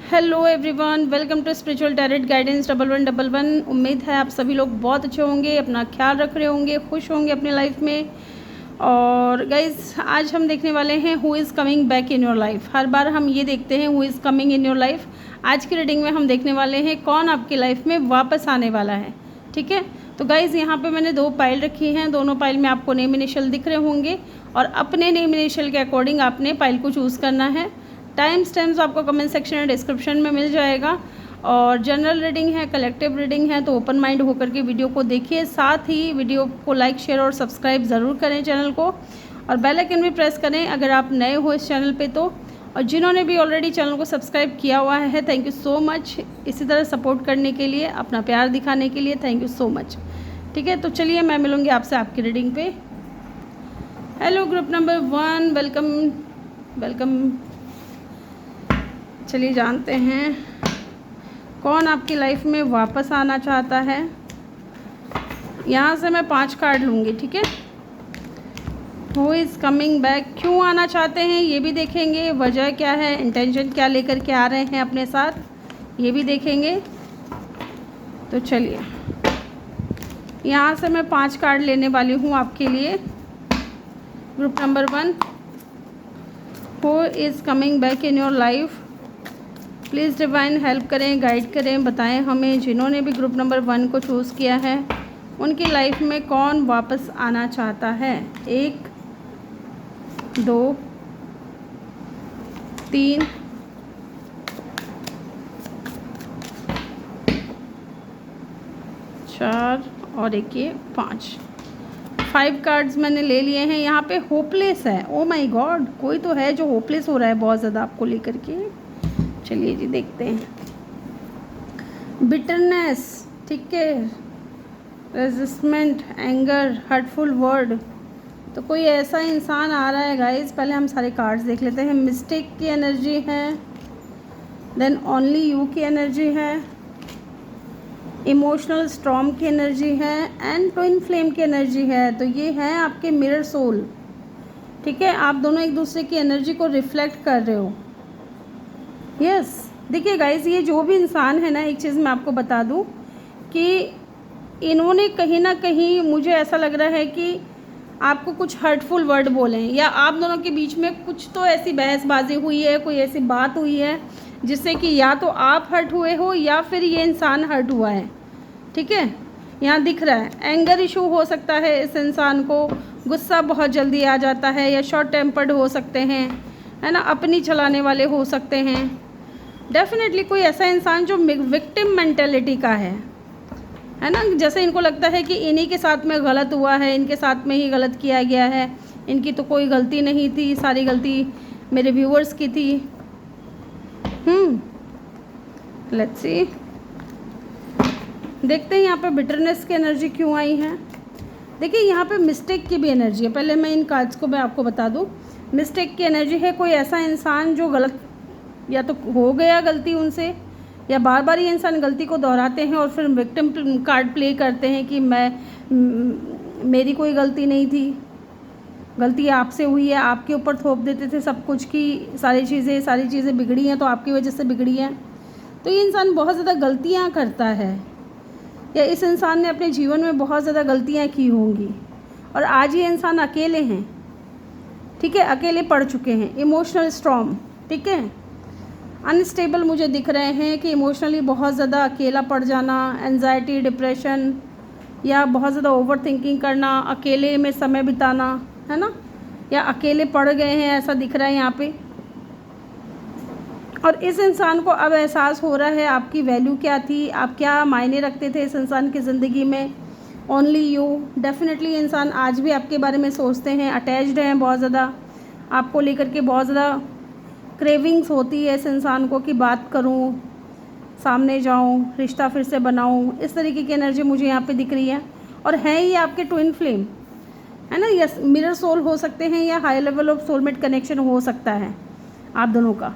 Hello everyone, welcome to spiritual tarot guidance 1111। उम्मीद है आप सभी लोग बहुत अच्छे होंगे, अपना ख्याल रख रहे होंगे, खुश होंगे अपने लाइफ में। और गाइज आज हम देखने वाले हैं who is coming back in your life. हर बार हम ये देखते हैं who is coming in your life. आज की रीडिंग में हम देखने वाले हैं कौन आपकी लाइफ में वापस आने वाला है। ठीक है, तो गाइज़ यहाँ पे मैंने दो पाइल रखी हैं। दोनों पाइल में आपको नेम इनिशियल दिख रहे होंगे और अपने नेम इनिशियल के अकॉर्डिंग आपने पाइल को चूज़ करना है। टाइम स्टैम्प्स आपको कमेंट सेक्शन या डिस्क्रिप्शन में मिल जाएगा। और जनरल रीडिंग है, कलेक्टिव रीडिंग है, तो ओपन माइंड होकर के वीडियो को देखिए। साथ ही वीडियो को लाइक, शेयर और सब्सक्राइब ज़रूर करें चैनल को, और बेल आइकन भी प्रेस करें अगर आप नए हो इस चैनल पे तो। और जिन्होंने भी ऑलरेडी चैनल को सब्सक्राइब किया हुआ है, थैंक यू सो मच। इसी तरह सपोर्ट करने के लिए, अपना प्यार दिखाने के लिए थैंक यू सो मच। ठीक है, तो चलिए मैं मिलूँगी आपसे आपकी रीडिंग पे। Hello group number 1, welcome welcome. चलिए जानते हैं कौन आपकी लाइफ में वापस आना चाहता है। यहाँ से मैं 5 कार्ड लूँगी। ठीक है, हु इज़ कमिंग बैक, क्यों आना चाहते हैं ये भी देखेंगे, वजह क्या है, इंटेंशन क्या लेकर के आ रहे हैं अपने साथ, ये भी देखेंगे। तो चलिए यहाँ से मैं 5 कार्ड लेने वाली हूँ आपके लिए। Group number 1, who is coming back in your life. Please divine help करें, गाइड करें, बताएं हमें जिन्होंने भी ग्रुप नंबर 1 को चूज़ किया है उनकी लाइफ में कौन वापस आना चाहता है। 1 2 3 4 और एक ये 5 कार्ड्स मैंने ले लिए हैं। यहाँ पे होपलेस है। ओ माय गॉड, कोई तो है जो होपलेस हो रहा है बहुत ज़्यादा आपको लेकर के। चलिए जी देखते हैं। बिटरनेस, ठीक है, रेजिस्टमेंट, एंगर, हर्टफुल वर्ड। तो कोई ऐसा इंसान आ रहा है गाइस। पहले हम सारे कार्ड्स देख लेते हैं। मिस्टेक की एनर्जी है, देन ओनली यू की एनर्जी है, इमोशनल स्टॉर्म की एनर्जी है, एंड ट्विन फ्लेम की एनर्जी है। तो ये है आपके मिरर सोल। ठीक है, आप दोनों एक दूसरे की एनर्जी को रिफ्लेक्ट कर रहे हो। यस देखिए गाइस, ये जो भी इंसान है ना, एक चीज़ मैं आपको बता दूं कि इन्होंने कहीं ना कहीं, मुझे ऐसा लग रहा है कि आपको कुछ हर्टफुल वर्ड बोले हैं, या आप दोनों के बीच में कुछ तो ऐसी बहसबाजी हुई है, कोई ऐसी बात हुई है जिससे कि या तो आप हर्ट हुए हो या फिर ये इंसान हर्ट हुआ है। ठीक है, यहाँ दिख रहा है एंगर इशू हो सकता है इस इंसान को, गुस्सा बहुत जल्दी आ जाता है, या शॉर्ट टेम्पर्ड हो सकते हैं, है ना, अपनी चलाने वाले हो सकते हैं। डेफिनेटली कोई ऐसा इंसान जो विक्टिम मेंटेलिटी का है ना, जैसे इनको लगता है कि इन्हीं के साथ में गलत हुआ है, इनके साथ में ही गलत किया गया है, इनकी तो कोई गलती नहीं थी, सारी गलती मेरे व्यूअर्स की थी। लेट्स सी, देखते हैं यहाँ पे बिटरनेस की एनर्जी क्यों आई है। देखिए यहाँ पे मिस्टेक की भी एनर्जी है। पहले मैं इन कार्ड्स को मैं आपको बता दूँ। मिस्टेक की एनर्जी है, कोई ऐसा इंसान जो गलत, या तो हो गया गलती उनसे, या बार बार ये इंसान गलती को दोहराते हैं और फिर विक्टिम कार्ड प्ले करते हैं कि मेरी कोई गलती नहीं थी, गलती आपसे हुई है, आपके ऊपर थोप देते थे सब कुछ की सारी चीज़ें बिगड़ी हैं तो आपकी वजह से बिगड़ी हैं। तो ये इंसान बहुत ज़्यादा गलतियाँ करता है, या इस इंसान ने अपने जीवन में बहुत ज़्यादा गलतियाँ की होंगी, और आज ये इंसान अकेले हैं। ठीक है, अकेले पड़ चुके हैं। इमोशनल स्टॉर्म, ठीक है, अनस्टेबल मुझे दिख रहे हैं कि इमोशनली बहुत ज़्यादा अकेला पड़ जाना, एंजाइटी, डिप्रेशन, या बहुत ज़्यादा ओवर थिंकिंग करना, अकेले में समय बिताना, है ना, या अकेले पड़ गए हैं ऐसा दिख रहा है यहाँ पे। और इस इंसान को अब एहसास हो रहा है आपकी वैल्यू क्या थी, आप क्या मायने रखते थे इस इंसान की ज़िंदगी में। Only you. डेफिनेटली इंसान आज भी आपके बारे में सोचते हैं, अटैच्ड हैं बहुत ज़्यादा, आपको लेकर के बहुत ज़्यादा क्रेविंग्स होती है इस इंसान को कि बात करूं, सामने जाऊं, रिश्ता फिर से बनाऊं। इस तरीके की एनर्जी मुझे यहाँ पे दिख रही है। और है ये आपके ट्विन फ्लेम, है ना, यस, मिरर सोल हो सकते हैं, या high level of soulmate connection हो सकता है आप दोनों का।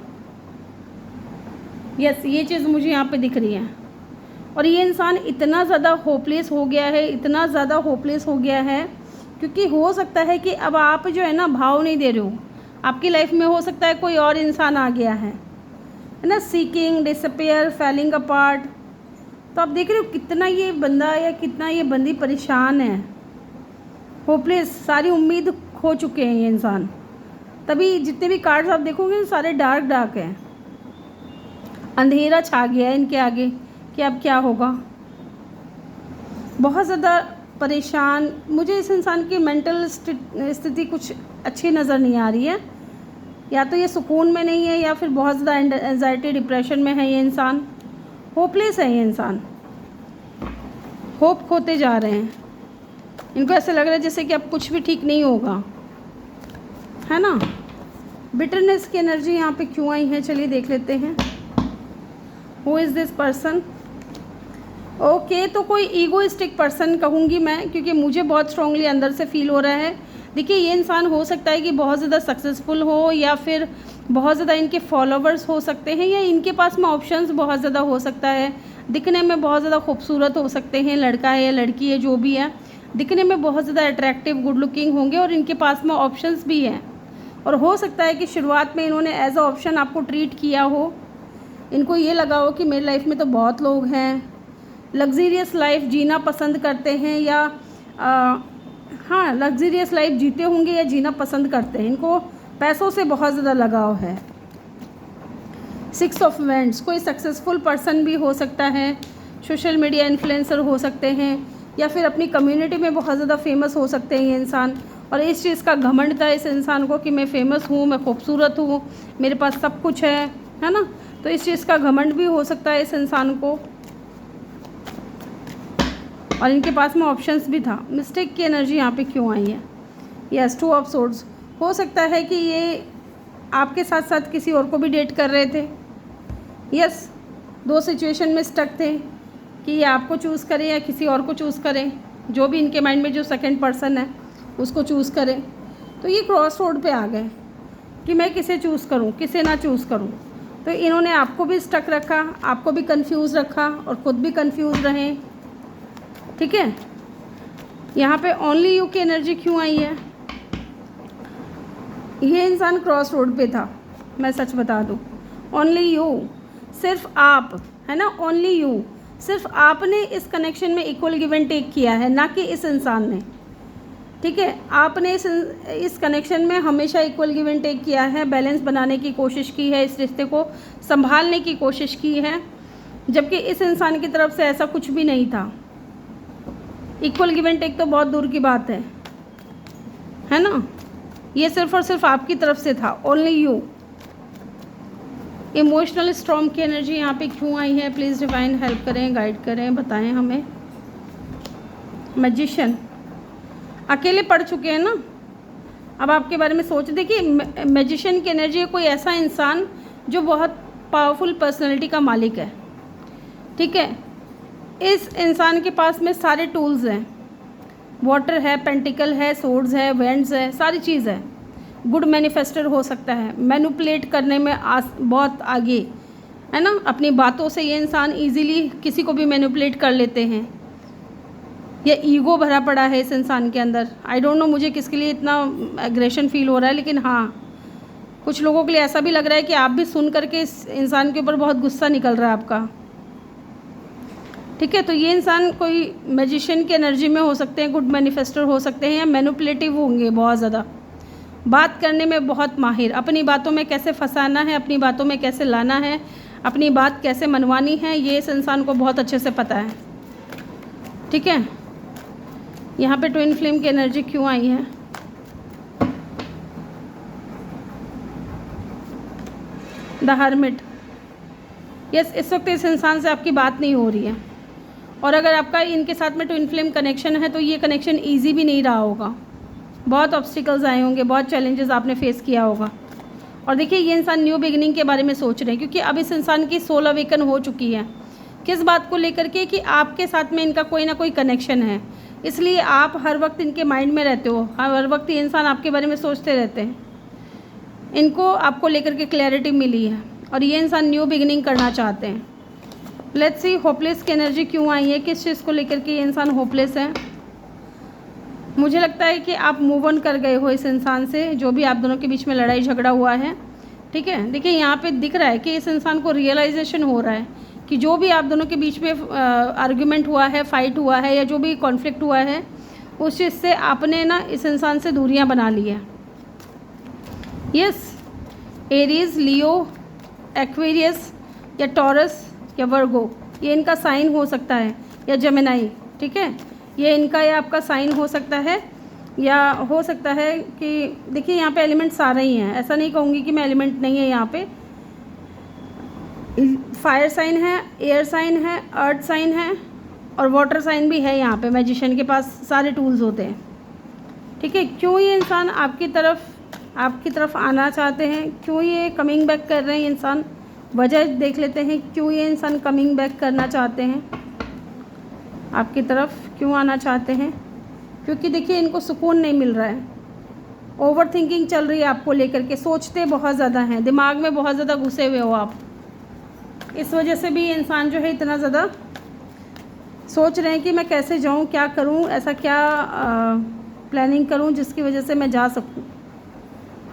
यस, ये चीज़ मुझे यहाँ पे दिख रही है। और ये इंसान इतना ज़्यादा होपलेस हो गया है, इतना ज़्यादा होपलेस हो गया है, क्योंकि हो सकता है कि अब आप जो है ना भाव नहीं दे रहे हो, आपकी लाइफ में हो सकता है कोई और इंसान आ गया है है ना, सीकिंग, डिसअपियर, फैलिंग अपार्ट। तो आप देख रहे हो कितना ये बंदा या कितना ये बंदी परेशान है, होपलेस, सारी उम्मीद खो चुके हैं ये इंसान। तभी जितने भी कार्ड्स आप देखोगे सारे डार्क डार्क हैं, अंधेरा छा गया है इनके आगे कि अब क्या होगा। बहुत ज़्यादा परेशान। मुझे इस इंसान की मेंटल स्थिति कुछ अच्छी नज़र नहीं आ रही है। या तो ये सुकून में नहीं है या फिर बहुत ज़्यादा एंजाइटी डिप्रेशन में है ये इंसान। होपलेस है ये इंसान, होप खोते जा रहे हैं। इनको ऐसा लग रहा है जैसे कि अब कुछ भी ठीक नहीं होगा, है ना। बिटरनेस की एनर्जी यहाँ पे क्यों आई है, चलिए देख लेते हैं। Who is this person? Okay, तो कोई ईगोइस्टिक पर्सन कहूँगी मैं, क्योंकि मुझे बहुत स्ट्रांगली अंदर से फील हो रहा है। देखिए ये इंसान हो सकता है कि बहुत ज़्यादा सक्सेसफुल हो, या फिर बहुत ज़्यादा इनके फॉलोवर्स हो सकते हैं, या इनके पास में ऑप्शंस बहुत ज़्यादा हो सकता है। दिखने में बहुत ज़्यादा खूबसूरत हो सकते हैं, लड़का है या लड़की है जो भी है, दिखने में बहुत ज़्यादा अट्रैक्टिव, गुड लुकिंग होंगे, और इनके पास में ऑप्शंस भी हैं। और हो सकता है कि शुरुआत में इन्होंने एज अ ऑप्शन आपको ट्रीट किया हो। इनको ये लगा हो कि मेरी लाइफ में तो बहुत लोग हैं, लग्जीरियस लाइफ जीना पसंद करते हैं, या हाँ लग्जीरियस लाइफ जीते होंगे या जीना पसंद करते हैं। इनको पैसों से बहुत ज़्यादा लगाव है। 6 ऑफ वेंट्स, कोई सक्सेसफुल पर्सन भी हो सकता है, सोशल मीडिया इन्फ्लुएंसर हो सकते हैं, या फिर अपनी कम्युनिटी में बहुत ज़्यादा फेमस हो सकते हैं ये इंसान। और इस चीज़ का घमंड था इस इंसान को कि मैं फ़ेमस हूँ, मैं खूबसूरत हूँ, मेरे पास सब कुछ है ना। तो इस चीज़ का घमंड भी हो सकता है इस इंसान को, और इनके पास में ऑप्शंस भी था। मिस्टेक की एनर्जी यहाँ पे क्यों आई है? Yes, 2 of swords. हो सकता है कि ये आपके साथ साथ किसी और को भी डेट कर रहे थे। यस, 2 सिचुएशन में स्टक थे कि ये आपको चूज़ करें या किसी और को चूज़ करें, जो भी इनके माइंड में जो सेकंड पर्सन है उसको चूज़ करें। तो ये क्रॉस रोड पे आ गए कि मैं किसे चूज़ करूं, किसे ना चूज़ करूं। तो इन्होंने आपको भी स्टक रखा, आपको भी कंफ्यूज रखा, और ख़ुद भी कंफ्यूज रहे। ठीक है, यहाँ पे ओनली यू की एनर्जी क्यों आई है? ये इंसान क्रॉस रोड पे था, मैं सच बता दूँ। ओनली यू, सिर्फ आप, है ना, ओनली यू, सिर्फ आपने इस कनेक्शन में इक्वल गिव एंड टेक किया है, ना कि इस इंसान ने। ठीक है, आपने इस कनेक्शन में हमेशा इक्वल गिव एंड टेक किया है, बैलेंस बनाने की कोशिश की है, इस रिश्ते को संभालने की कोशिश की है, जबकि इस इंसान की तरफ से ऐसा कुछ भी नहीं था। इक्वल गिव एंड टेक तो बहुत दूर की बात है ना। ये सिर्फ और सिर्फ आपकी तरफ से था, ओनली यू। इमोशनल स्टॉर्म की एनर्जी यहाँ पे क्यों आई है? प्लीज़ डिवाइन हेल्प करें, गाइड करें, बताएं हमें। मैजिशियन, अकेले पड़ चुके हैं ना, अब आपके बारे में सोच। देखिए मैजिशियन की एनर्जी है कोई ऐसा इंसान जो बहुत पावरफुल पर्सनैलिटी का मालिक है। ठीक है, इस इंसान के पास में सारे टूल्स हैं, वाटर है, पेंटिकल है, सोर्ड्स है, वेंड्स है, सारी चीज़ है। गुड मैनिफेस्टर हो सकता है, मैनिपुलेट करने में बहुत आगे, है ना। अपनी बातों से ये इंसान इजीली किसी को भी मैनिपुलेट कर लेते हैं। ये ईगो भरा पड़ा है इस इंसान के अंदर। आई डोंट नो मुझे किसके लिए इतना एग्रेशन फील हो रहा है, लेकिन हाँ कुछ लोगों के लिए ऐसा भी लग रहा है कि आप भी सुन करके इस इंसान के ऊपर बहुत गुस्सा निकल रहा है आपका। ठीक है, तो ये इंसान कोई मैजिशियन की एनर्जी में हो सकते हैं, गुड मैनिफेस्टर हो सकते हैं, या मैनिपुलेटिव होंगे बहुत ज़्यादा, बात करने में बहुत माहिर, अपनी बातों में कैसे फंसाना है, अपनी बातों में कैसे लाना है, अपनी बात कैसे मनवानी है, ये इस इंसान को बहुत अच्छे से पता है। ठीक है, यहाँ पे ट्विन फ्लेम की एनर्जी क्यों आई है? The hermit. यस, इस वक्त इस इंसान से आपकी बात नहीं हो रही है, और अगर आपका इनके साथ में ट्विन फ्लेम कनेक्शन है तो ये कनेक्शन ईजी भी नहीं रहा होगा। बहुत ऑब्स्टिकल्स आए होंगे, बहुत चैलेंजेस आपने फेस किया होगा। और देखिए ये इंसान न्यू बिगिनिंग के बारे में सोच रहे हैं, क्योंकि अब इस इंसान की सोल अवेकन हो चुकी है। किस बात को लेकर के? कि आपके साथ में इनका कोई ना कोई कनेक्शन है, इसलिए आप हर वक्त इनके माइंड में रहते हो, हर वक्त ये इंसान आपके बारे में सोचते रहते हैं। इनको आपको लेकर के क्लैरिटी मिली है, और ये इंसान न्यू बिगिनिंग करना चाहते हैं। लेट्स सी होपलेस की एनर्जी क्यों आई है, किस चीज़ को लेकर के ये इंसान होपलेस है? मुझे लगता है कि आप मूव ऑन कर गए हो इस इंसान से, जो भी आप दोनों के बीच में लड़ाई झगड़ा हुआ है। ठीक है, देखिए यहाँ पे दिख रहा है कि इस इंसान को रियलाइजेशन हो रहा है कि जो भी आप दोनों के बीच में आर्ग्यूमेंट हुआ है, फाइट हुआ है या जो भी कॉन्फ्लिक्ट हुआ है, उस चीज़ से आपने ना इस इंसान से दूरियां बना ली है। यस, एरीज, लियो, एक्वेरियस या टॉरस या वर्गो, ये इनका साइन हो सकता है, या जेमिनाई। ठीक है, ये इनका या आपका साइन हो सकता है, या हो सकता है कि देखिए यहाँ पे एलिमेंट सारे ही हैं, ऐसा नहीं कहूँगी कि मैं एलिमेंट नहीं है। यहाँ पे फायर साइन है, एयर साइन है, अर्थ साइन है और वाटर साइन भी है। यहाँ पे मैजिशियन के पास सारे टूल्स होते हैं। ठीक है, क्यों ये इंसान आपकी तरफ आना चाहते हैं, क्यों ये कमिंग बैक कर रहे हैं इंसान, वजह देख लेते हैं क्यों ये इंसान कमिंग बैक करना चाहते हैं, आपकी तरफ क्यों आना चाहते हैं। क्योंकि देखिए इनको सुकून नहीं मिल रहा है, ओवर थिंकिंग चल रही है आपको लेकर के, सोचते बहुत ज़्यादा हैं, दिमाग में बहुत ज़्यादा घुसे हुए हो आप। इस वजह से भी इंसान जो है इतना ज़्यादा सोच रहे हैं कि मैं कैसे जाऊं, क्या करूं, ऐसा क्या प्लानिंग करूं जिसकी वजह से मैं जा सकूं।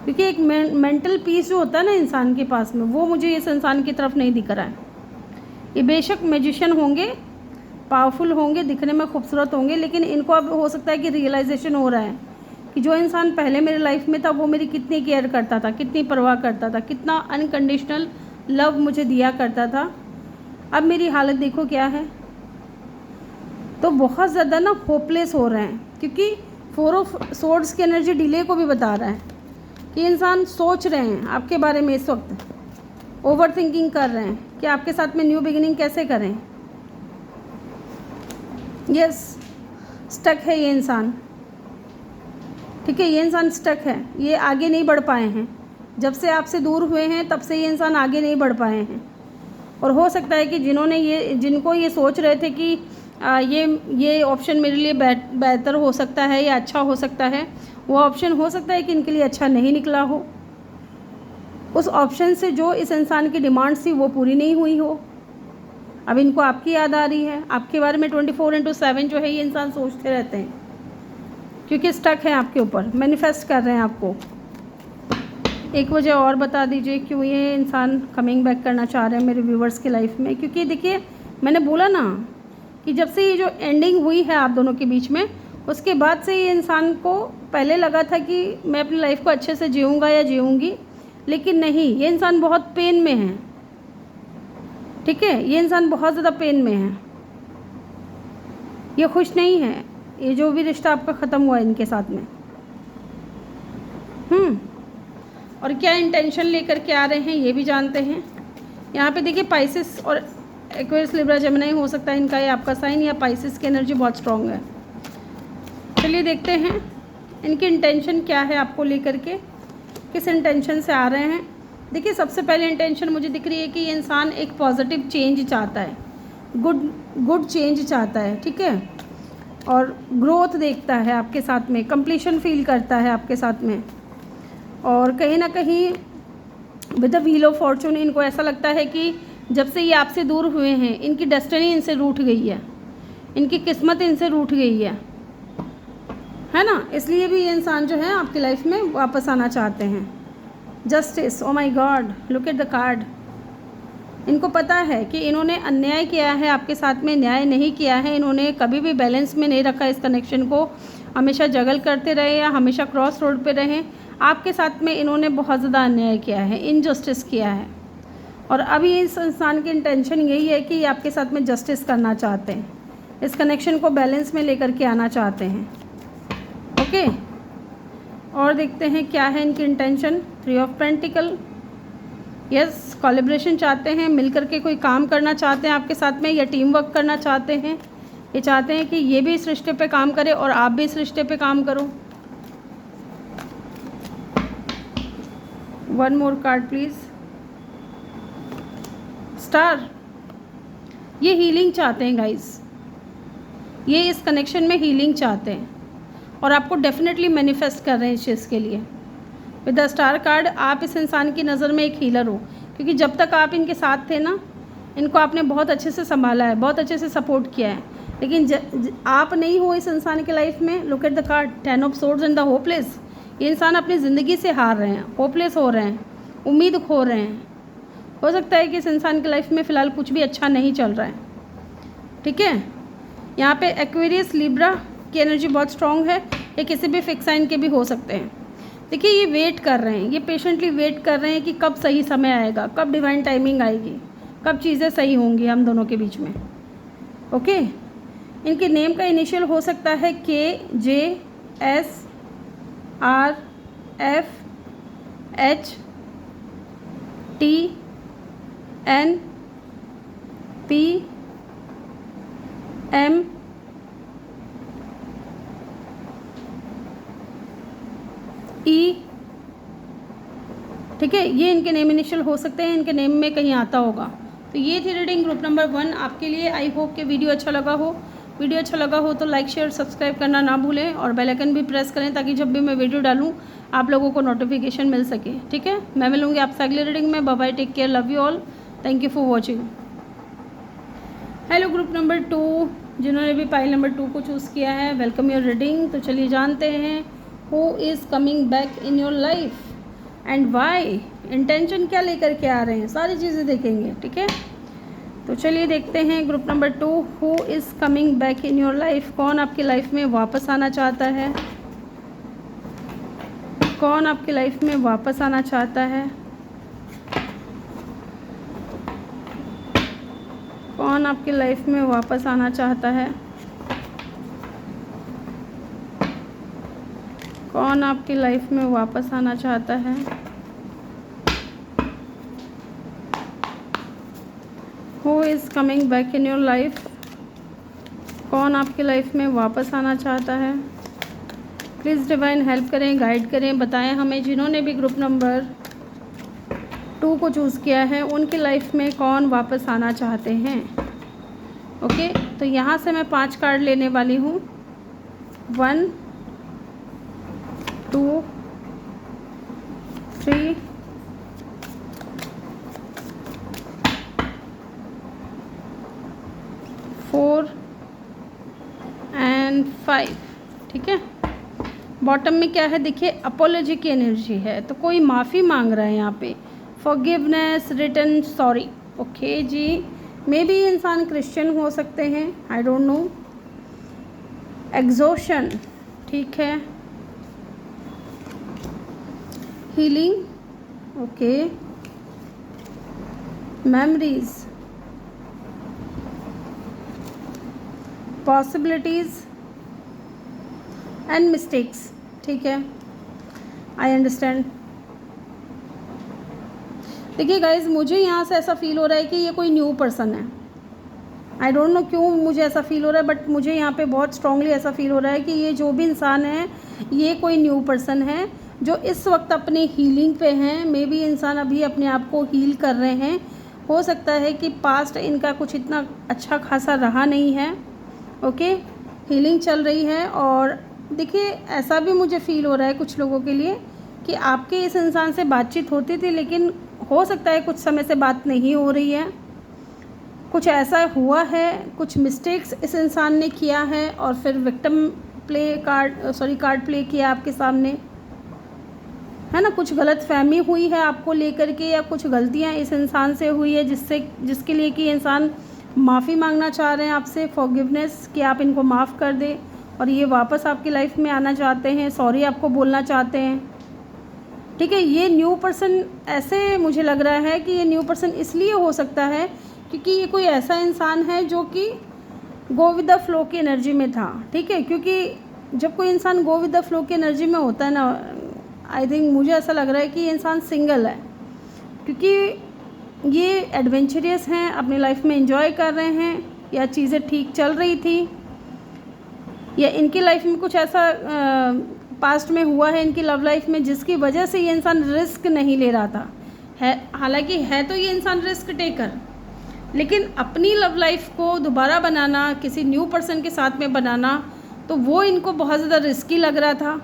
क्योंकि एक मेंटल पीस जो होता है ना इंसान के पास में, वो मुझे इस इंसान की तरफ नहीं दिख रहा है। ये बेशक मैजिशियन होंगे, पावरफुल होंगे, दिखने में खूबसूरत होंगे, लेकिन इनको अब हो सकता है कि रियलाइजेशन हो रहा है कि जो इंसान पहले मेरे लाइफ में था वो मेरी कितनी केयर करता था, कितनी परवाह करता था, कितना अनकंडीशनल लव मुझे दिया करता था, अब मेरी हालत देखो क्या है। तो बहुत ज़्यादा ना होपलेस हो रहे हैं, क्योंकि 4 ऑफ सोर्ड्स की एनर्जी डिले को भी बता रहा है कि इंसान सोच रहे हैं आपके बारे में, इस वक्त ओवर थिंकिंग कर रहे हैं कि आपके साथ में न्यू बिगिनिंग कैसे करें। यस, स्टक है ये इंसान। ठीक है, ये इंसान स्टक है, ये आगे नहीं बढ़ पाए हैं। जब से आपसे दूर हुए हैं तब से ये इंसान आगे नहीं बढ़ पाए हैं। और हो सकता है कि जिनको ये सोच रहे थे कि ये ऑप्शन मेरे लिए बेहतर हो सकता है या अच्छा हो सकता है, वो ऑप्शन हो सकता है कि इनके लिए अच्छा नहीं निकला हो। उस ऑप्शन से जो इस इंसान की डिमांड थी वो पूरी नहीं हुई हो। अब इनको आपकी याद आ रही है, आपके बारे में 24/7 जो है ये इंसान सोचते रहते हैं, क्योंकि स्टक है आपके ऊपर, मैनिफेस्ट कर रहे हैं आपको। एक वजह और बता दीजिए क्यों ये इंसान कमिंग बैक करना चाह रहे हैं मेरे व्यूवर्स की लाइफ में। क्योंकि देखिए मैंने बोला ना कि जब से ये जो एंडिंग हुई है आप दोनों के बीच में, उसके बाद से ये इंसान को पहले लगा था कि मैं अपनी लाइफ को अच्छे से जीऊँगा या जीऊँगी, लेकिन नहीं, ये इंसान बहुत पेन में है। ठीक है, ये इंसान बहुत ज़्यादा पेन में है, ये खुश नहीं है। ये जो भी रिश्ता आपका ख़त्म हुआ है इनके साथ में, और क्या इंटेंशन लेकर के आ रहे हैं ये भी जानते हैं। यहाँ पे देखिए पाइसिस और एक्वेरियस, लिब्रा, जेमिनी हो सकता है इनका, ये आपका साइन, या पाइसिस की एनर्जी बहुत स्ट्रॉन्ग है। चलिए देखते हैं इनकी इंटेंशन क्या है आपको लेकर के, किस इंटेंशन से आ रहे हैं। देखिए सबसे पहले इंटेंशन मुझे दिख रही है कि ये इंसान एक पॉजिटिव चेंज चाहता है, गुड चेंज चाहता है। ठीक है, और ग्रोथ देखता है आपके साथ में, कंप्लीशन फील करता है आपके साथ में, और कहीं ना कहीं with the wheel of Fortune इनको ऐसा लगता है कि जब से ये आपसे दूर हुए हैं इनकी डेस्टिनी इनसे रूठ गई है, इनकी किस्मत इनसे रूठ गई है ना। इसलिए भी ये इंसान जो है आपकी लाइफ में वापस आना चाहते हैं। Justice, oh my God, look at the card. इनको पता है कि इन्होंने अन्याय किया है आपके साथ में, न्याय नहीं किया है, इन्होंने कभी भी बैलेंस में नहीं रखा इस कनेक्शन को, हमेशा जगल करते रहे या हमेशा क्रॉस रोड पे रहे। आपके साथ में इन्होंने बहुत ज़्यादा अन्याय किया है, इनजस्टिस किया है, और अभी इस इंसान की इंटेंशन यही है कि ये आपके साथ में जस्टिस करना चाहते हैं, इस कनेक्शन को बैलेंस में लेकर के आना चाहते हैं। ओके, और देखते हैं क्या है इनकी intention. 3 of pentacle, yes, collaboration चाहते हैं, मिलकर के कोई काम करना चाहते हैं आपके साथ में, या टीम वर्क करना चाहते हैं। ये चाहते हैं कि ये भी इस रिश्ते पे काम करे और आप भी इस रिश्ते पे काम करो। 1 मोर कार्ड प्लीज़। स्टार, ये हीलिंग चाहते हैं गाइस, ये इस कनेक्शन में हीलिंग चाहते हैं और आपको डेफिनेटली मैनिफेस्ट कर रहे हैं इस चीज़ के लिए। विद द स्टार कार्ड आप इस इंसान की नज़र में एक हीलर हो, क्योंकि जब तक आप इनके साथ थे ना, इनको आपने बहुत अच्छे से संभाला है, बहुत अच्छे से सपोर्ट किया है, लेकिन आप नहीं हो इस इंसान की लाइफ में। Look at the card, 10 of swords and the hopeless. ये इंसान अपनी ज़िंदगी से हार रहे हैं, होपलेस हो रहे हैं, उम्मीद खो रहे हैं। हो सकता है कि इस इंसान की लाइफ में फ़िलहाल कुछ भी अच्छा नहीं चल रहा है, ठीक है। यहाँ पे एक्वेरियस लिब्रा की एनर्जी बहुत स्ट्रॉन्ग है। ये किसी भी फिक्स साइन के भी हो सकते हैं। देखिए ये वेट कर रहे हैं, ये पेशेंटली वेट कर रहे हैं कि कब सही समय आएगा, कब डिवाइन टाइमिंग आएगी, कब चीज़ें सही होंगी हम दोनों के बीच में। ओके, इनके नेम का इनिशियल हो सकता है KJSRFH TNPM E, ठीक है। ये इनके नेम इनिशियल हो सकते हैं, इनके नेम में कहीं आता होगा। तो ये थी रीडिंग ग्रुप नंबर 1 आपके लिए। आई होप कि वीडियो अच्छा लगा हो। वीडियो अच्छा लगा हो तो लाइक शेयर सब्सक्राइब करना ना भूलें और बेल आइकन भी प्रेस करें ताकि जब भी मैं वीडियो डालूं आप लोगों को नोटिफिकेशन मिल सके, ठीक है। मैं मिलूंगी आपसे अगली रीडिंग में। Bye bye, take care, love you all, thank you for watching. Hello group number 2, जिन्होंने भी पाइल नंबर 2 को चूज़ किया है, वेलकम योर रीडिंग। तो चलिए जानते हैं who is coming back in your life and why, intention क्या लेकर के आ रहे हैं, सारी चीज़ें देखेंगे, ठीक है। तो चलिए देखते हैं group number 2, who is coming back in your life. कौन आपकी लाइफ में वापस आना चाहता है, कौन आपकी लाइफ में वापस आना चाहता है, कौन आपकी लाइफ में वापस आना चाहता है, कौन आपकी लाइफ में वापस आना चाहता है। Who is coming back in your life, कौन आपकी लाइफ में वापस आना चाहता है। प्लीज़ डिवाइन हेल्प करें, गाइड करें, बताएं हमें जिन्होंने भी ग्रुप नंबर 2 को चूज़ किया है उनकी लाइफ में कौन वापस आना चाहते हैं। ओके, तो यहाँ से मैं 5 कार्ड लेने वाली हूँ। 1 2 3 4 एंड 5, ठीक है। बॉटम में क्या है देखिए, अपोलॉजी की एनर्जी है, तो कोई माफ़ी मांग रहा है यहाँ पे। Forgiveness, return sorry. Okay ji, maybe इंसान क्रिश्चियन हो सकते हैं, आई डोंट नो। एग्जॉशन, ठीक है। Healing, okay. Memories, possibilities and mistakes, ठीक है। I understand. देखिए गाइज, मुझे यहाँ से ऐसा फील हो रहा है कि ये कोई न्यू पर्सन है। आई डोंट नो क्यों मुझे ऐसा फील हो रहा है, बट मुझे यहाँ पे बहुत स्ट्रांगली ऐसा फील हो रहा है कि ये जो भी इंसान है ये कोई न्यू पर्सन है जो इस वक्त अपने हीलिंग पे हैं। मे बी इंसान अभी अपने आप को हील कर रहे हैं। हो सकता है कि पास्ट इनका कुछ इतना अच्छा खासा रहा नहीं है। ओके, हीलिंग चल रही है। और देखिए ऐसा भी मुझे फील हो रहा है कुछ लोगों के लिए कि आपके इस इंसान से बातचीत होती थी, लेकिन हो सकता है कुछ समय से बात नहीं हो रही है। कुछ ऐसा हुआ है, कुछ मिस्टेक्स इस इंसान ने किया है और फिर विक्टिम कार्ड प्ले किया आपके सामने, है ना। कुछ गलत फहमी हुई है आपको लेकर के, या कुछ गलतियां इस इंसान से हुई है जिसके लिए कि इंसान माफ़ी मांगना चाह रहे हैं आपसे, फॉरगिवनेस, कि आप इनको माफ़ कर दें और ये वापस आपकी लाइफ में आना चाहते हैं, सॉरी आपको बोलना चाहते हैं, ठीक है। ये न्यू पर्सन, ऐसे मुझे लग रहा है कि ये न्यू पर्सन इसलिए हो सकता है क्योंकि ये कोई ऐसा इंसान है जो कि गो विद द फ्लो की एनर्जी में था, ठीक है। क्योंकि जब कोई इंसान गो विद द फ्लो की एनर्जी में होता है ना, आई थिंक मुझे ऐसा लग रहा है कि ये इंसान सिंगल है, क्योंकि ये एडवेंचरियस हैं, अपनी लाइफ में एंजॉय कर रहे हैं, या चीज़ें ठीक चल रही थी, या इनकी लाइफ में कुछ ऐसा पास्ट में हुआ है इनकी लव लाइफ में जिसकी वजह से ये इंसान रिस्क नहीं ले रहा था। है, हालांकि है तो ये इंसान रिस्क टेकर, लेकिन अपनी लव लाइफ को दोबारा बनाना, किसी न्यू पर्सन के साथ में बनाना, तो वो इनको बहुत ज़्यादा रिस्की लग रहा था।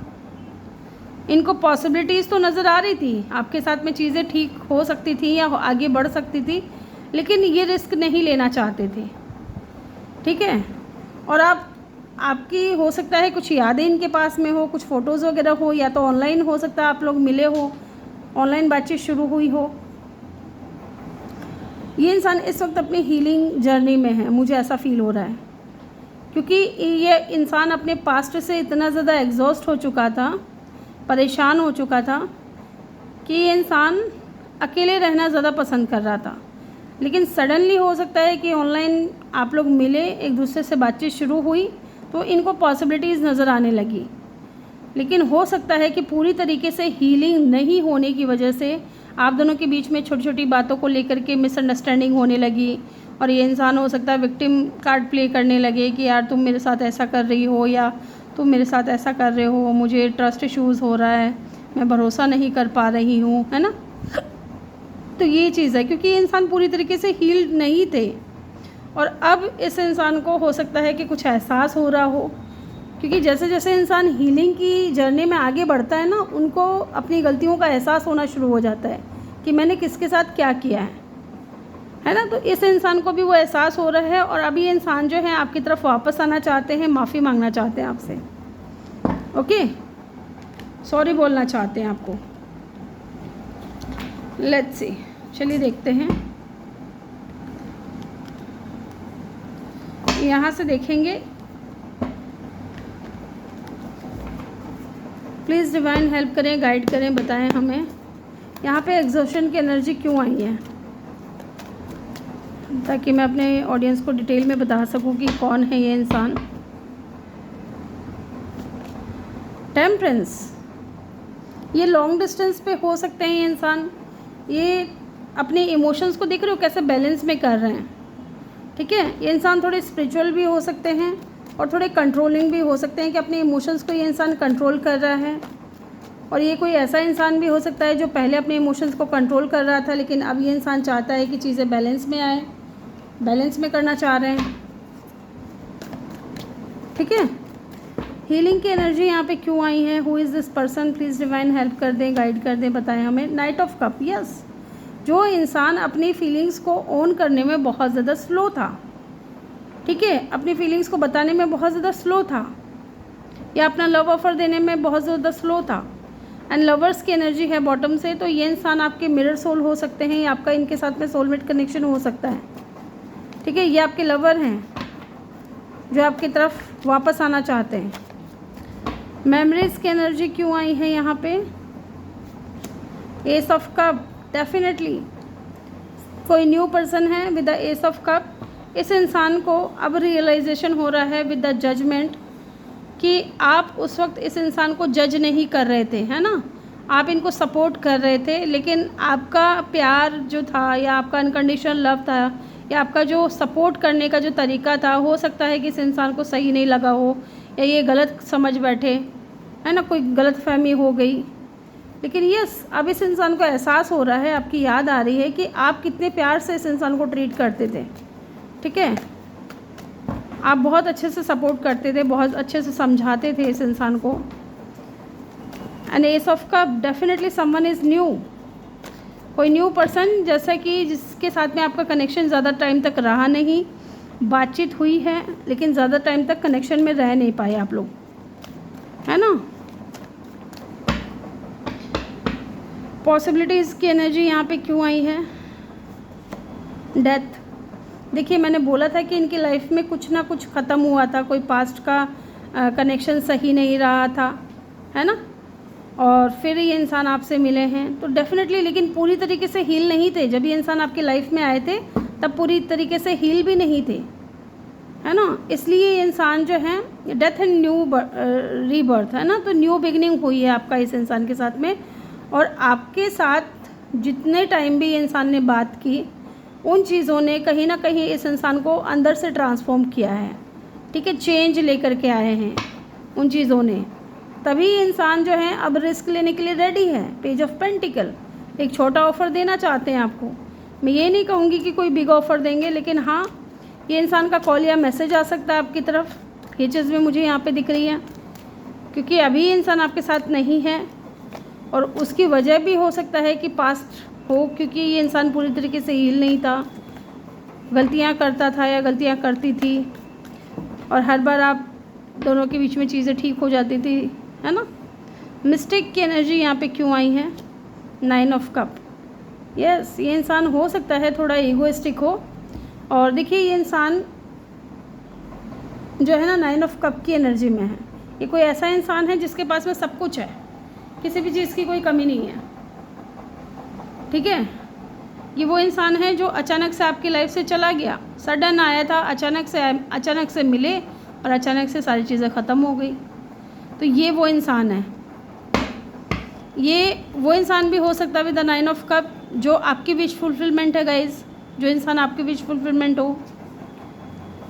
इनको पॉसिबिलिटीज़ तो नज़र आ रही थी, आपके साथ में चीज़ें ठीक हो सकती थी या आगे बढ़ सकती थी, लेकिन ये रिस्क नहीं लेना चाहते थे, ठीक है। और आपकी हो सकता है कुछ यादें इनके पास में हो, कुछ फ़ोटोज़ वगैरह हो, या तो ऑनलाइन हो सकता है आप लोग मिले हो, ऑनलाइन बातचीत शुरू हुई हो। ये इंसान इस वक्त अपनी हीलिंग जर्नी में है, मुझे ऐसा फील हो रहा है, क्योंकि ये इंसान अपने पास्ट से इतना ज़्यादा एग्जॉस्ट हो चुका था, परेशान हो चुका था कि ये इंसान अकेले रहना ज़्यादा पसंद कर रहा था। लेकिन सडनली हो सकता है कि ऑनलाइन आप लोग मिले, एक दूसरे से बातचीत शुरू हुई, तो इनको पॉसिबिलिटीज़ नज़र आने लगी। लेकिन हो सकता है कि पूरी तरीके से हीलिंग नहीं होने की वजह से आप दोनों के बीच में छोटी छोटी बातों को लेकर के मिसअंडरस्टैंडिंग होने लगी, और ये इंसान हो सकता है विक्टिम कार्ड प्ले करने लगे कि यार तुम मेरे साथ ऐसा कर रही हो, या तुम मेरे साथ ऐसा कर रहे हो, मुझे ट्रस्ट इश्यूज़ हो रहा है, मैं भरोसा नहीं कर पा रही हूँ, है ना। तो ये चीज़ है, क्योंकि ये इंसान पूरी तरीके से हील्ड नहीं थे, और अब इस इंसान को हो सकता है कि कुछ एहसास हो रहा हो, क्योंकि जैसे जैसे इंसान हीलिंग की जर्नी में आगे बढ़ता है ना, उनको अपनी गलतियों का एहसास होना शुरू हो जाता है कि मैंने किसके साथ क्या किया है ना। तो इस इंसान को भी वो एहसास हो रहा है, और अभी ये इंसान जो है आपकी तरफ वापस आना चाहते हैं, माफ़ी मांगना चाहते हैं आपसे, ओके, सॉरी बोलना चाहते हैं आपको। लेट्स सी, चलिए देखते हैं। यहाँ से देखेंगे, प्लीज़ डिवाइन हेल्प करें, गाइड करें, बताएं हमें यहाँ पे एग्जॉशन की एनर्जी क्यों आई है, ताकि मैं अपने ऑडियंस को डिटेल में बता सकूं कि कौन है ये इंसान। टेम्परेंस, ये लॉन्ग डिस्टेंस पे हो सकते हैं ये इंसान, ये अपने इमोशंस को देख रहे हो कैसे बैलेंस में कर रहे हैं, ठीक है। ये इंसान थोड़े स्पिरिचुअल भी हो सकते हैं और थोड़े कंट्रोलिंग भी हो सकते हैं, कि अपने इमोशंस को ये इंसान कंट्रोल कर रहा है। और ये कोई ऐसा इंसान भी हो सकता है जो पहले अपने इमोशंस को कंट्रोल कर रहा था, लेकिन अब ये इंसान चाहता है कि चीज़ें बैलेंस में आए, बैलेंस में करना चाह रहे हैं, ठीक है। हीलिंग की एनर्जी यहाँ पे क्यों आई है, who is this person, please divine help कर दें, गाइड कर दें, बताएं हमें। नाइट ऑफ कप, यस, जो इंसान अपनी फीलिंग्स को ओन करने में बहुत ज़्यादा स्लो था, ठीक है, अपनी फीलिंग्स को बताने में बहुत ज़्यादा स्लो था, या अपना लव ऑफर देने में बहुत ज़्यादा स्लो था। एंड लवर्स की एनर्जी है बॉटम से, तो ये इंसान आपके मिरर सोल हो सकते हैं, या आपका इनके साथ में सोलमेट कनेक्शन हो सकता है, ठीक है। ये आपके लवर हैं जो आपकी तरफ वापस आना चाहते हैं। मेमोरीज की एनर्जी क्यों आई है यहाँ पे, एस ऑफ कप, डेफिनेटली कोई न्यू पर्सन है with the S of cup. इस इंसान को अब रियलाइजेशन हो रहा है विद द जजमेंट कि आप उस वक्त इस इंसान को जज नहीं कर रहे थे, है ना, आप इनको सपोर्ट कर रहे थे, लेकिन आपका प्यार जो था, या आपका अनकंडीशनल लव था, या आपका जो सपोर्ट करने का जो तरीका था, हो सकता है कि इस इंसान को सही नहीं लगा हो, या ये गलत समझ बैठे, है ना, कोई गलत फहमी हो गई। लेकिन यस, अब इस इंसान को एहसास हो रहा है, आपकी याद आ रही है कि आप कितने प्यार से इस इंसान को ट्रीट करते थे, ठीक है, आप बहुत अच्छे से सपोर्ट करते थे, बहुत अच्छे से समझाते थे इस इंसान को। And S of cup, definitely someone is new, कोई न्यू पर्सन, जैसा कि जिसके साथ में आपका कनेक्शन ज़्यादा टाइम तक रहा नहीं, बातचीत हुई है लेकिन ज़्यादा टाइम तक कनेक्शन में रह नहीं पाए आप लोग, है ना। पॉसिबिलिटीज़ की एनर्जी यहाँ पे क्यों आई है, डेथ। देखिए, मैंने बोला था कि इनकी लाइफ में कुछ ना कुछ ख़त्म हुआ था, कोई पास्ट का कनेक्शन सही नहीं रहा था, है ना, और फिर ये इंसान आपसे मिले हैं, तो डेफिनेटली, लेकिन पूरी तरीके से हील नहीं थे। जब ये इंसान आपकी लाइफ में आए थे तब पूरी तरीके से हील भी नहीं थे, है ना, इसलिए ये इंसान जो है डेथ एंड न्यू रीबर्थ, है ना, तो न्यू बिगनिंग हुई है आपका इस इंसान के साथ में। और आपके साथ जितने टाइम भी ये इंसान ने बात की, उन चीज़ों ने कहीं ना कहीं इस इंसान को अंदर से ट्रांसफॉर्म किया है, ठीक है, चेंज लेकर के आए हैं उन चीज़ों ने, तभी इंसान जो है अब रिस्क लेने के लिए रेडी है। पेज ऑफ पेंटिकल, एक छोटा ऑफ़र देना चाहते हैं आपको। मैं ये नहीं कहूँगी कि कोई बिग ऑफ़र देंगे, लेकिन हाँ, ये इंसान का कॉल या मैसेज आ सकता है आपकी तरफ, ये चीज़ भी मुझे यहाँ पे दिख रही है, क्योंकि अभी इंसान आपके साथ नहीं है, और उसकी वजह भी हो सकता है कि पास्ट हो, क्योंकि ये इंसान पूरी तरीके से हील नहीं था, गलतियाँ करता था या गलतियाँ करती थी, और हर बार आप दोनों के बीच में चीज़ें ठीक हो जाती थी, है ना। मिस्टेक की एनर्जी यहाँ पे क्यों आई है, 9 ऑफ कप। यस, ये इंसान हो सकता है थोड़ा ईगोइस्टिक हो। और देखिए ये इंसान जो है ना 9 ऑफ कप की एनर्जी में है। ये कोई ऐसा इंसान है जिसके पास में सब कुछ है, किसी भी चीज़ की कोई कमी नहीं है। ठीक है, ये वो इंसान है जो अचानक से आपकी लाइफ से चला गया, सडन आया था, अचानक से मिले और अचानक से सारी चीज़ें ख़त्म हो गई। तो ये वो इंसान है। ये वो इंसान भी हो सकता है विद द 9 ऑफ कप जो आपकी विश फुलफिलमेंट है गाइज, जो इंसान आपकी विश फुलफिलमेंट हो।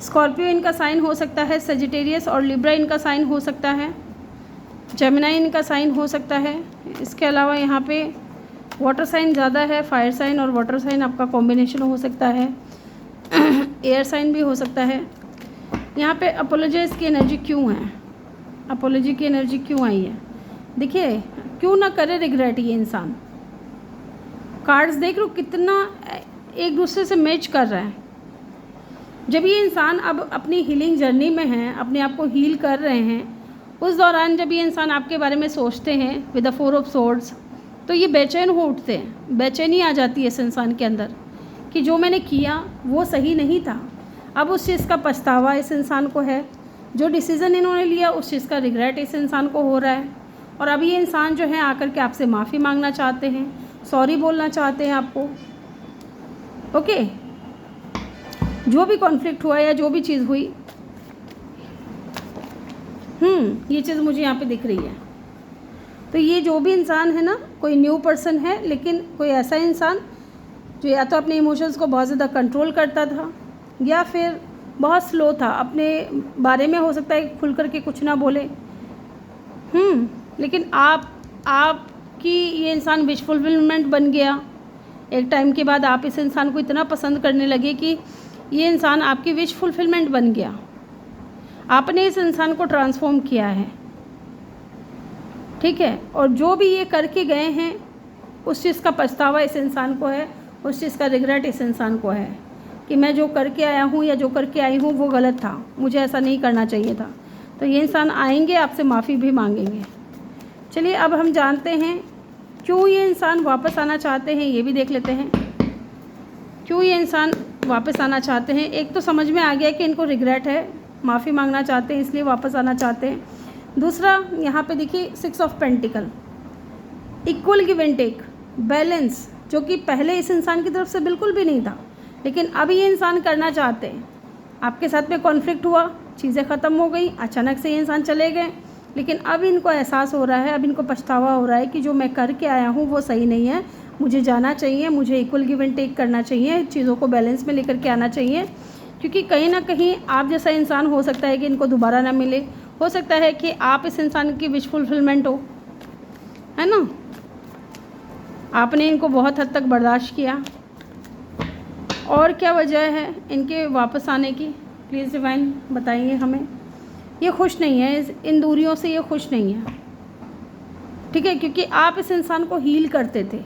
स्कॉर्पियो इनका साइन हो सकता है, सेजिटेरियस और लिब्रा इनका साइन हो सकता है, जेमिनाई इनका साइन हो सकता है। इसके अलावा यहाँ पे वाटर साइन ज़्यादा है, फायर साइन और वाटर साइन आपका कॉम्बिनेशन हो सकता है, एयर साइन भी हो सकता है। यहाँ पे अपोलोजाइज की एनर्जी क्यों है, अपोलॉजी की एनर्जी क्यों आई है? देखिए क्यों ना करे रिग्रेट ये इंसान। कार्ड्स देख लो कितना एक दूसरे से मैच कर रहा है। जब ये इंसान अब अपनी हीलिंग जर्नी में है, अपने आप को हील कर रहे हैं, उस दौरान जब ये इंसान आपके बारे में सोचते हैं विद द 4 ऑफ सोर्ड्स, तो ये बेचैन हो उठते हैं, बेचैनी आ जाती है इस इंसान के अंदर कि जो मैंने किया वो सही नहीं था। अब उस चीज़ का पछतावा इस इंसान को है, जो डिसीज़न इन्होंने लिया उस चीज़ का रिग्रेट इस इंसान को हो रहा है। और अब ये इंसान जो है आकर के आपसे माफ़ी मांगना चाहते हैं, सॉरी बोलना चाहते हैं आपको। ओके, जो भी कॉन्फ्लिक्ट हुआ या जो भी चीज़ हुई, ये चीज़ मुझे यहाँ पे दिख रही है। तो ये जो भी इंसान है ना, कोई न्यू पर्सन है, लेकिन कोई ऐसा इंसान जो या तो अपने इमोशंस को बहुत ज़्यादा कंट्रोल करता था या फिर बहुत स्लो था, अपने बारे में हो सकता है खुल कर के कुछ ना बोले। लेकिन आपकी ये इंसान विश फुलफिलमेंट बन गया। एक टाइम के बाद आप इस इंसान को इतना पसंद करने लगे कि ये इंसान आपकी विश फुलफिलमेंट बन गया। आपने इस इंसान को ट्रांसफॉर्म किया है। ठीक है, और जो भी ये करके गए हैं उस चीज़ का पछतावा इस इंसान को है, उस चीज़ का रिग्रेट इस इंसान को है कि मैं जो करके आया हूँ या जो करके आई हूँ वो गलत था, मुझे ऐसा नहीं करना चाहिए था। तो ये इंसान आएंगे, आपसे माफ़ी भी मांगेंगे। चलिए अब हम जानते हैं क्यों ये इंसान वापस आना चाहते हैं, ये भी देख लेते हैं क्यों ये इंसान वापस आना चाहते हैं। एक तो समझ में आ गया कि इनको रिग्रेट है, माफ़ी मांगना चाहते हैं इसलिए वापस आना चाहते हैं। दूसरा यहाँ पे देखिए 6 of pentacles, equal give and take, balance, जो कि पहले इस इंसान की तरफ से बिल्कुल भी नहीं था, लेकिन अब ये इंसान करना चाहते हैं। आपके साथ में कॉन्फ्लिक्ट हुआ, चीज़ें ख़त्म हो गई, अचानक से ये इंसान चले गए, लेकिन अब इनको एहसास हो रहा है, अब इनको पछतावा हो रहा है कि जो मैं करके आया हूँ वो सही नहीं है, मुझे जाना चाहिए, मुझे इक्वल गिव एंड टेक करना चाहिए, चीज़ों को बैलेंस में लेकर के आना चाहिए। क्योंकि कहीं ना कहीं आप जैसा इंसान हो सकता है कि इनको दोबारा ना मिले, हो सकता है कि आप इस इंसान की विश फुलफिलमेंट हो, है ना। आपने इनको बहुत हद तक बर्दाश्त किया। और क्या वजह है इनके वापस आने की, प्लीज़ डिवाइन बताइए हमें। ये खुश नहीं है, इन दूरियों से ये खुश नहीं है। ठीक है, क्योंकि आप इस इंसान को हील करते थे,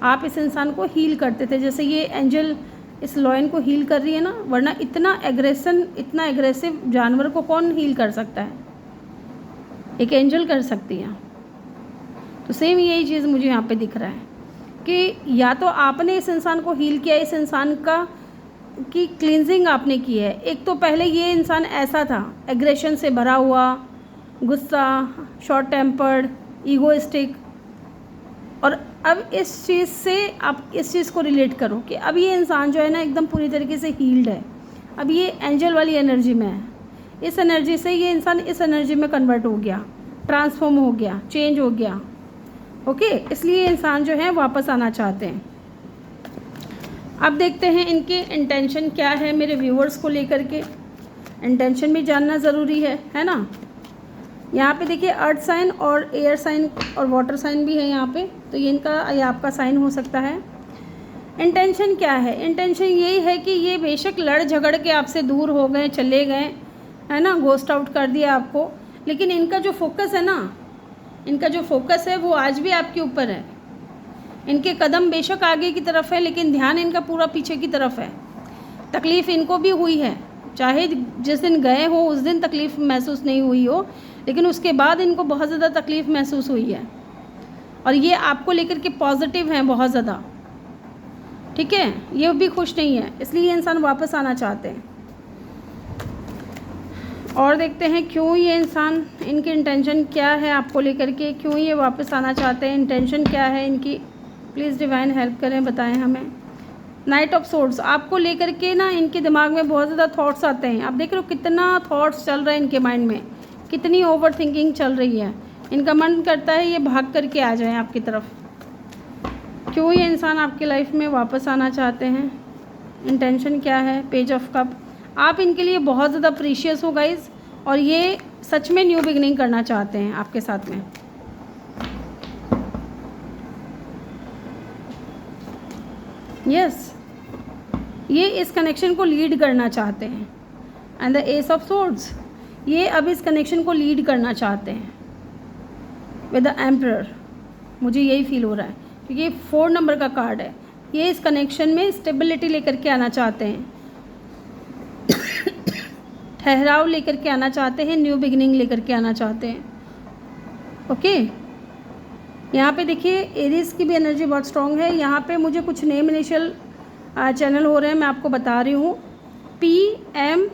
आप इस इंसान को हील करते थे, जैसे ये एंजल इस लॉयन को हील कर रही है ना, वरना इतना एग्रेसिव जानवर को कौन हील कर सकता है, एक एंजल कर सकती है। तो सेम यही चीज़ मुझे यहाँ पे दिख रहा है कि या तो आपने इस इंसान को हील किया, इस इंसान की क्लींजिंग आपने की है। एक तो पहले ये इंसान ऐसा था, एग्रेशन से भरा हुआ, गुस्सा, शॉर्ट टेम्पर्ड, ईगोइस्टिक, और अब इस चीज़ से आप इस चीज़ को रिलेट करो कि अब ये इंसान जो है ना एकदम पूरी तरीके से हील्ड है। अब ये एंजल वाली एनर्जी में है, इस एनर्जी से ये इंसान इस एनर्जी में कन्वर्ट हो गया, ट्रांसफॉर्म हो गया, चेंज हो गया। ओके, इसलिए इंसान जो है वापस आना चाहते हैं। अब देखते हैं इनके इंटेंशन क्या है मेरे व्यूअर्स को लेकर के। इंटेंशन भी जानना ज़रूरी है ना। यहाँ पे देखिए अर्थ साइन और एयर साइन और वाटर साइन भी है यहाँ पे, तो ये आपका साइन हो सकता है। इंटेंशन क्या है? इंटेंशन यही है कि ये बेशक लड़ झगड़ के आपसे दूर हो गए, चले गए, है ना, घोस्ट आउट कर दिया आपको, लेकिन इनका जो फोकस है ना, इनका जो फोकस है वो आज भी आपके ऊपर है। इनके कदम बेशक आगे की तरफ है, लेकिन ध्यान इनका पूरा पीछे की तरफ है। तकलीफ़ इनको भी हुई है, चाहे जिस दिन गए हो उस दिन तकलीफ़ महसूस नहीं हुई हो, लेकिन उसके बाद इनको बहुत ज़्यादा तकलीफ़ महसूस हुई है। और ये आपको लेकर के पॉजिटिव हैं बहुत ज़्यादा, ठीक है। ये भी खुश नहीं है, इसलिए ये इंसान वापस आना चाहते हैं। और देखते हैं क्यों ये इंसान, इनकी इंटेंशन क्या है आपको लेकर के, क्यों ये वापस आना चाहते हैं, इंटेंशन क्या है इनकी। प्लीज़ डिवाइन हेल्प करें, बताएं हमें। नाइट ऑफ सोर्ड्स आपको लेकर के ना इनके दिमाग में बहुत ज़्यादा थॉट्स आते हैं। आप देख रहे हो कितना थॉट्स चल रहा है इनके माइंड में, कितनी ओवर थिंकिंग चल रही है। इनका मन करता है ये भाग करके आ जाएं आपकी तरफ। क्यों ये इंसान आपकी लाइफ में वापस आना चाहते हैं, इंटेंशन क्या है। पेज ऑफ कप, आप इनके लिए बहुत ज़्यादा प्रीशियस हो गाइज, और ये सच में न्यू बिगनिंग करना चाहते हैं आपके साथ में। यस, ये इस कनेक्शन को लीड करना चाहते हैं। And the S of swords, ये अब इस कनेक्शन को लीड करना चाहते हैं विद द एम्परर। मुझे यही फील हो रहा है क्योंकि ये 4 नंबर का कार्ड है। ये इस कनेक्शन में स्टेबिलिटी लेकर के आना चाहते हैं, ठहराव लेकर के आना चाहते हैं, न्यू बिगिनिंग लेकर के आना चाहते हैं। ओके, यहाँ पे देखिए एरीज की भी एनर्जी बहुत स्ट्रॉन्ग है। यहाँ पे मुझे कुछ नेम इनिशियल चैनल हो रहे हैं, मैं आपको बता रही हूँ। PMCSRANHPBJK,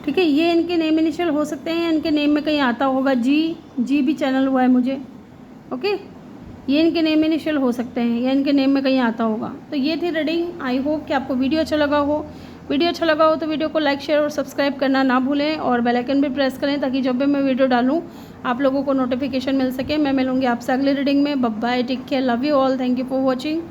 ठीक है। ये इनके नेम इनिशियल हो सकते हैं, इनके नेम में कहीं आता होगा जी भी चैनल हुआ है मुझे। ओके, ये इनके नेम इनिशियल हो सकते हैं या इनके नेम में कहीं आता होगा। तो ये थी रीडिंग। आई होप कि आपको वीडियो अच्छा लगा हो। वीडियो अच्छा लगा हो तो वीडियो को लाइक, शेयर और सब्सक्राइब करना ना भूलें, और बेल आइकन भी प्रेस करें ताकि जब भी मैं वीडियो डालूँ आप लोगों को नोटिफिकेशन मिल सके। मैं मिलूँगी आपसे अगली रीडिंग में। Bye bye, take care, love you all, thank you for watching.